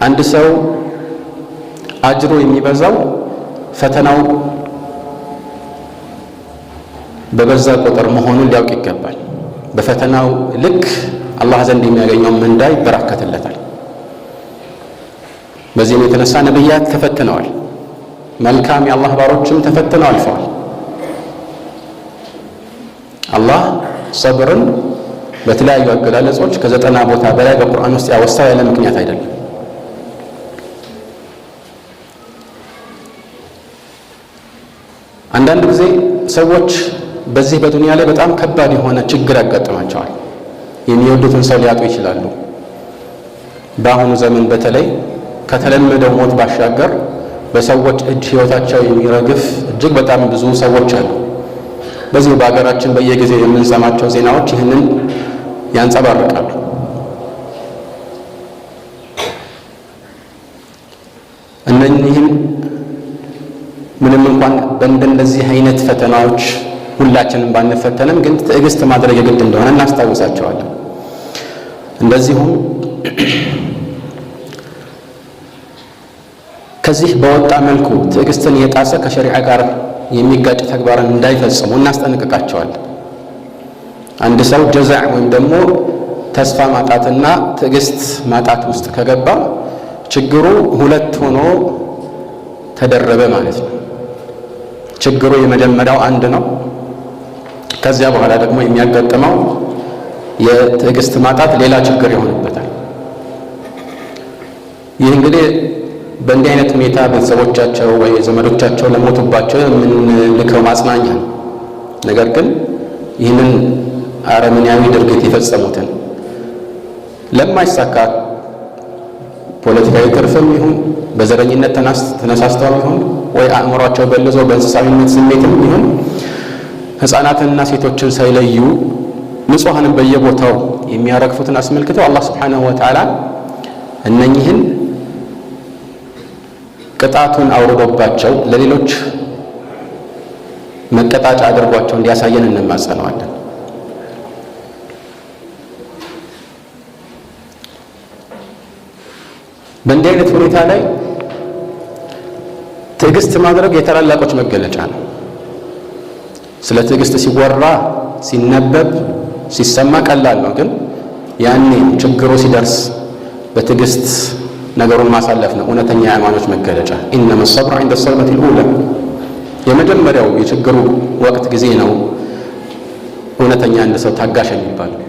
አንድ ሰው አጅሩ የሚበዛው ፈተናው በበዛ ቁጥር መሆኑን ሊያውቅ ይገባል። በፈተናው ልክ አላህ ዘንድ የሚያገኘው ምንዳ ይበራከትለታል። በዚህም የተነሳ ነቢያት ተፈትነዋል፣ መልካም የአላህ ባሮችም ተፈትነው አልፈዋል። አላህ ሰብርን በተለያዩ አገላለጾች ከ90 ቦታ በላይ በቁርአን ውስጥ ያወሳው ያለ ምክንያት አይደለም። አንዳንድ ጊዜ ሰዎች በዚህ በዱንያ ላይ በጣም ከባድ የሆነ ችግር ያጋጥማቸዋል። የሚወዱትን ሰው ሊያጡ ይችላሉ። በአሁኑ ዘመን በተለይ ከተለመደው ሞት ባሻገር በሰዎች እጅ ህይወታቸው የሚረግፍ እጅግ በጣም ብዙ ሰዎች አሉ። በዚህ በአገራችን በየጊዜው የምንሰማቸው ዜናዎች ይህንን ያንጸባርቃሉ። እነኚህም ምንም እንኳን በእንደዚህ አይነት ፈተናዎች ሁላችንም ባንፈተንም ግን ትዕግስት ማድረግ የግድ እንደሆነ እናስታውሳቸዋለን። እንደዚሁም ከዚህ በወጣ መልኩ ትዕግስትን የጣሰ ከሸሪዓ ጋር የሚጋጭ ተግባርን እንዳይፈጽሙ እናስጠነቅቃቸዋለን። አንድ ሰው ጀዛዕ ወይም ደግሞ ተስፋ ማጣትና ትዕግስት ማጣት ውስጥ ከገባ ችግሩ ሁለት ሆኖ ተደረበ ማለት ነው። ችግሩ የመጀመሪያው አንድ ነው። ከዚያ በኋላ ደግሞ የሚያጋጥመው የትዕግስት ማጣት ሌላ ችግር ይሆንበታል። ይህ እንግዲህ በእንዲህ አይነት ሁኔታ ቤተሰቦቻቸው ወይ ዘመዶቻቸው ለሞቱባቸው የምንልከው ማጽናኛ ነው። ነገር ግን ይህንን አረመኔያዊ ድርጊት የፈጸሙትን ለማይሳካ ፖለቲካዊ ትርፍም ይሁን በዘረኝነት ተነሳስተው ይሁን ወይ አእምሯቸው በልዞ በእንስሳዊነት ስሜትም ይሁን ሕፃናትንና ሴቶችን ሳይለዩ ንጹሐንን በየቦታው የሚያረግፉትን አስመልክተው አላህ ሱብሓነሁ ወተዓላ እነኚህን ቅጣቱን አውርዶባቸው ለሌሎች መቀጣጫ አድርጓቸው እንዲያሳየን እንማጸነዋለን። በእንዲህ አይነት ሁኔታ ላይ ትዕግስት ማድረግ የታላላቆች መገለጫ ነው። ስለ ትዕግስት ሲወራ ሲነበብ ሲሰማ ቀላል ነው። ግን ያኔ ችግሩ ሲደርስ በትዕግስት ነገሩን ማሳለፍ ነው እውነተኛ የሃይማኖት መገለጫ። ኢነመ ሰብሩ ዐንደ ሰድመቲል ኡላ፣ የመጀመሪያው የችግሩ ወቅት ጊዜ ነው እውነተኛ አንድ ሰው ታጋሽ የሚባለው።